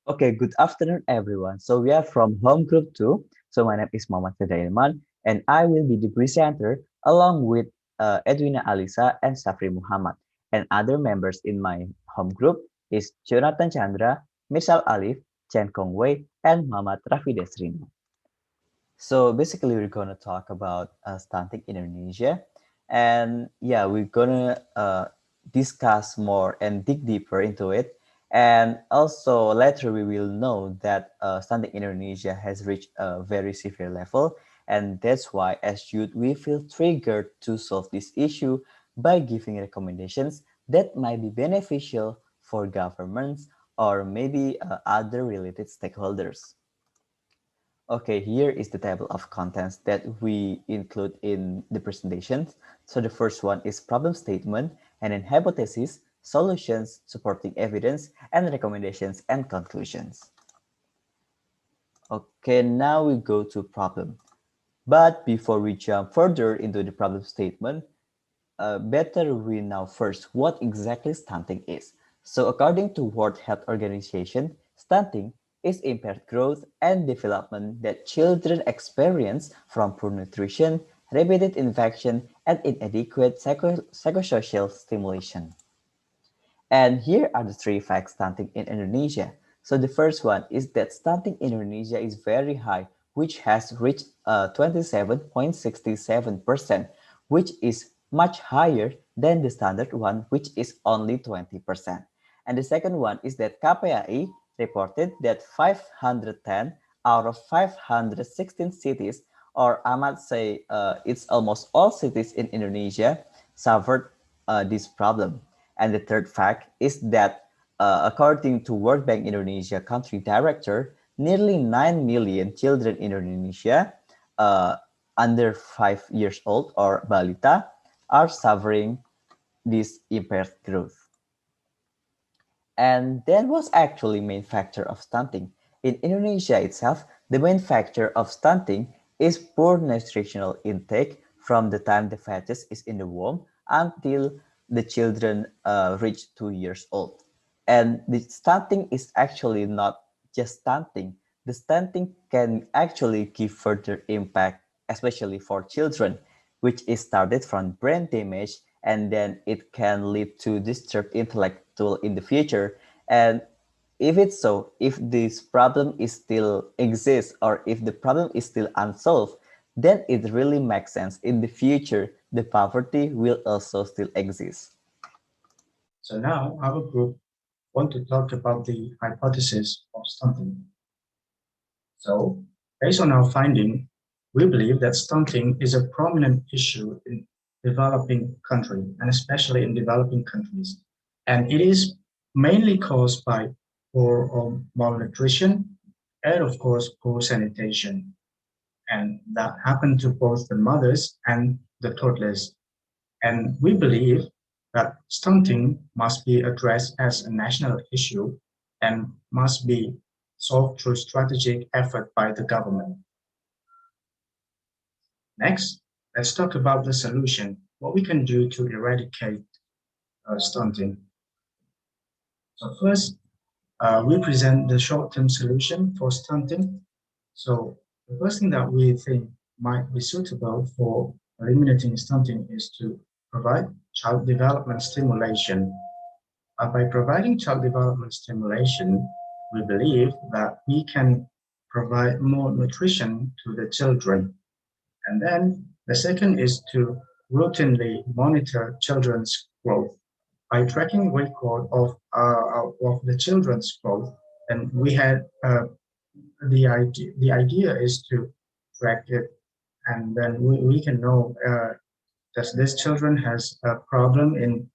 Okay, good afternoon, everyone. So we are from Home Group 2. So my name is Zadda Ilman, and I will be the presenter along with Edwina, Alyssa, and Syafrie Muhammad. And other members in my home group is Jonathan Chandra, Misal Alif, Chen Kongwei, and Muhammad Rafi Desrino. So basically, we're gonna talk about stunting in Indonesia, and yeah, we're gonna discuss more and dig deeper into it. And also later, we will know that stunting in Indonesia has reached a very severe level, and that's why, as youth, we feel triggered to solve this issue by giving recommendations that might be beneficial for governments or maybe other related stakeholders. Okay, here is the table of contents that we include in the presentation. So the first one is problem statement, and then hypothesis, solutions, supporting evidence, and recommendations and conclusions. Okay, now we go to problem. But before we jump further into the problem statement, better we know first what exactly stunting is. So according to World Health Organization, stunting is impaired growth and development that children experience from poor nutrition, repeated infection, and inadequate psychosocial stimulation. And here are the three facts stunting in Indonesia. So the first one is that stunting in Indonesia is very high, which has reached 27.67%, which is much higher than the standard one, which is only 20%. And the second one is that KPAI reported that 510 out of 516 cities, or I might say it's almost all cities in Indonesia, suffered this problem. And the third fact is that, according to World Bank Indonesia country director, nearly 9 million children in Indonesia uh, under 5 years old or balita are suffering this impaired growth. And that was actually main factor of stunting. In Indonesia itself, the main factor of stunting is poor nutritional intake from the time the fetus is in the womb until the children reach 2 years old. And the stunting is actually not just stunting. The stunting can actually give further impact, especially for children, which is started from brain damage, and then it can lead to disturbed intellectual in the future. And if it's so, if this problem is still exists or if the problem is still unsolved, then it really makes sense in the future the poverty will also still exist. So now our group want to talk about the hypothesis of stunting. So based on our finding, we believe that stunting is a prominent issue in developing countries and especially in developing countries. And it is mainly caused by poor or malnutrition and of course poor sanitation. And that happened to both the mothers and the toddlers. And we believe that stunting must be addressed as a national issue and must be solved through strategic effort by the government. Next, let's talk about the solution, what we can do to eradicate stunting. So first, we present the short-term solution for stunting. So the first thing that we think might be suitable for eliminating stunting is to provide child development stimulation. By providing child development stimulation, we believe that we can provide more nutrition to the children. And then the second is to routinely monitor children's growth by tracking record of the children's growth. And we had the idea is to track it, and then we can know does this children has a problem in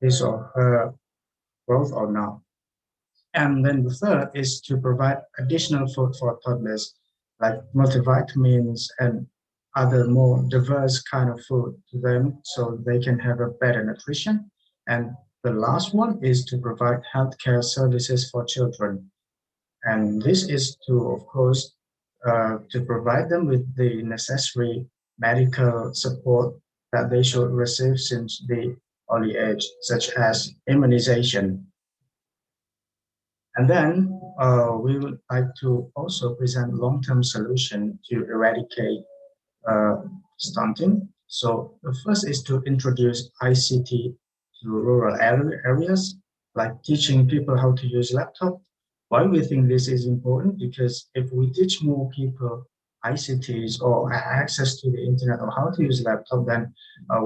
his or her growth or not. And then the third is to provide additional food for toddlers, like multivitamins and other more diverse kind of food to them so they can have a better nutrition. And the last one is to provide healthcare services for children. And this is to, of course, to provide them with the necessary medical support that they should receive since the early age, such as immunization. And then we would like to also present long-term solution to eradicate uh, stunting. So the first is to introduce ICT to rural areas, like teaching people how to use laptop. Why we think this is important? Because if we teach more people ICTs or access to the internet or how to use laptop, then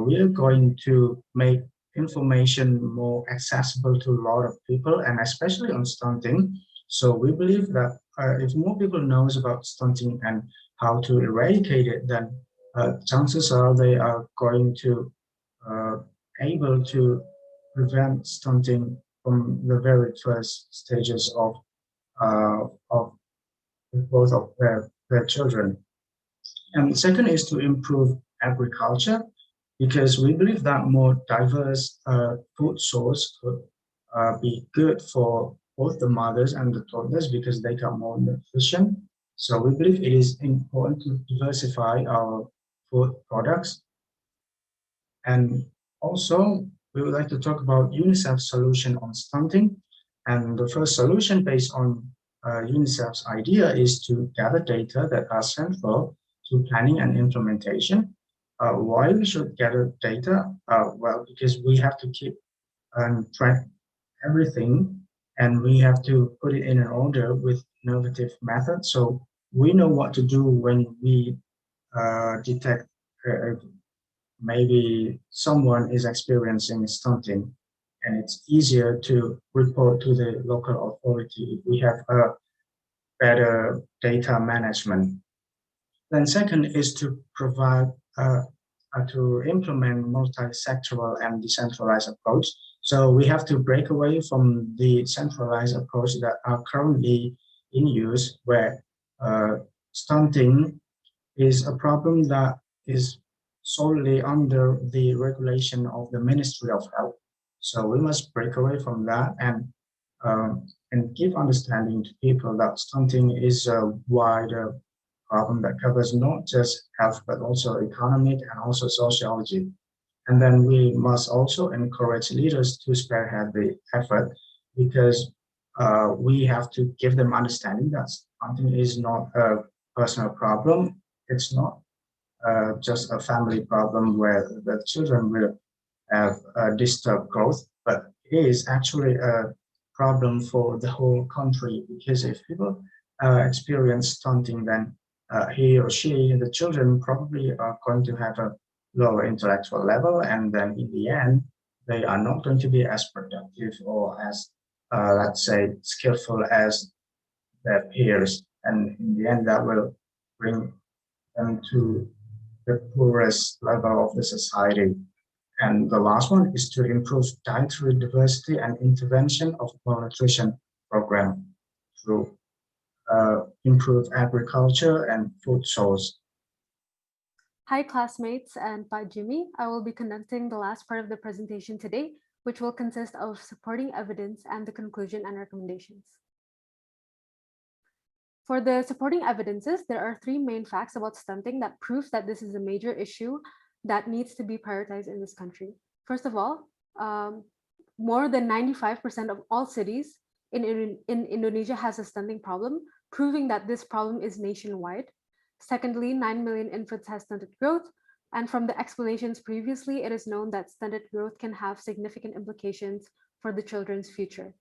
we are going to make information more accessible to a lot of people, and especially on stunting. So we believe that if more people knows about stunting and how to eradicate it, then chances are they are going to uh, able to prevent stunting from the very first stages of both of their children. And the second is to improve agriculture because we believe that more diverse food source could be good for both the mothers and the toddlers because they got more nutrition. So we believe it is important to diversify our food products. And also, we would like to talk about UNICEF's solution on stunting. And the first solution based on UNICEF's idea is to gather data that are central to planning and implementation. Why we should gather data? Well, because we have to keep track everything and we have to put it in an order with innovative methods. So we know what to do when we detect maybe someone is experiencing stunting and it's easier to report to the local authority if we have a better data management. Then second is to provide to implement multi-sectoral and decentralized approach. So we have to break away from the centralized approach that are currently in use, where stunting is a problem that is solely under the regulation of the Ministry of Health. So we must break away from that and give understanding to people that stunting is a wider problem that covers not just health but also economic and also sociology. And then we must also encourage leaders to spearhead the effort because we have to give them understanding that stunting is not a personal problem. It's not just a family problem where the children will have disturbed growth, but it is actually a problem for the whole country because if people experience stunting, then he or she, the children probably are going to have a lower intellectual level, and then in the end, they are not going to be as productive or as, let's say, skillful as their peers. And in the end, that will bring them to the poorest level of the society. And the last one is to improve dietary diversity and intervention of malnutrition program through improved agriculture and food source. Hi classmates and by Jimmy, I will be conducting the last part of the presentation today, which will consist of supporting evidence and the conclusion and recommendations. For the supporting evidences, there are three main facts about stunting that prove that this is a major issue that needs to be prioritized in this country. First of all, more than 95% of all cities in Indonesia has a stunting problem, proving that this problem is nationwide. Secondly, 9 million infants have stunted growth. And from the explanations previously, it is known that stunted growth can have significant implications for the children's future.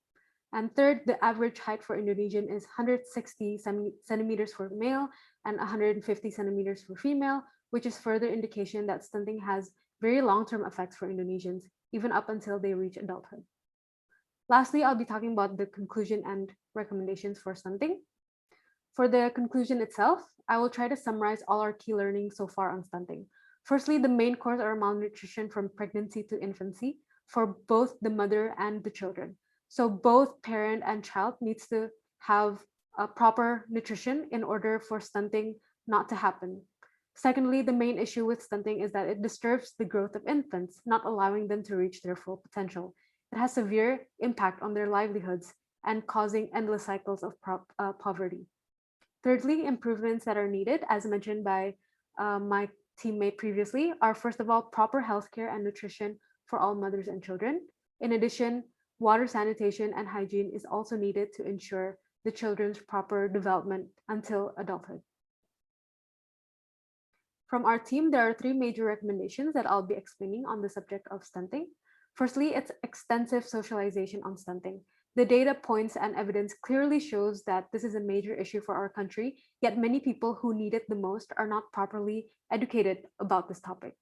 And third, the average height for Indonesian is 160 centimeters for male and 150 centimeters for female, which is further indication that stunting has very long-term effects for Indonesians, even up until they reach adulthood. Lastly, I'll be talking about the conclusion and recommendations for stunting. For the conclusion itself, I will try to summarize all our key learnings so far on stunting. Firstly, the main cause are malnutrition from pregnancy to infancy for both the mother and the children. So both parent and child needs to have a proper nutrition in order for stunting not to happen. Secondly, the main issue with stunting is that it disturbs the growth of infants, not allowing them to reach their full potential. It has severe impact on their livelihoods and causing endless cycles of poverty. Thirdly, improvements that are needed, as mentioned by my teammate previously, are first of all, proper healthcare and nutrition for all mothers and children. In addition, Water sanitation and hygiene is also needed to ensure the children's proper development until adulthood. From our team, there are three major recommendations that I'll be explaining on the subject of stunting. Firstly, it's extensive socialization on stunting. The data points and evidence clearly shows that this is a major issue for our country, yet many people who need it the most are not properly educated about this topic.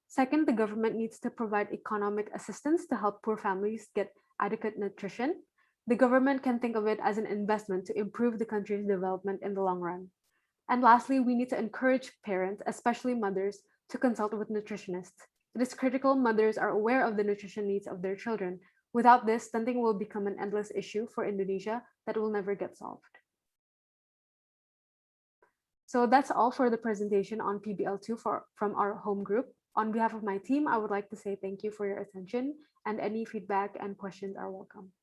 Second, the government needs to provide economic assistance to help poor families get adequate nutrition. The government can think of it as an investment to improve the country's development in the long run. And lastly, we need to encourage parents, especially mothers, to consult with nutritionists. It is critical mothers are aware of the nutrition needs of their children. Without this, stunting will become an endless issue for Indonesia that will never get solved. So that's all for the presentation on PBL2 from our home group. On behalf of my team, I would like to say thank you for your attention, and any feedback and questions are welcome.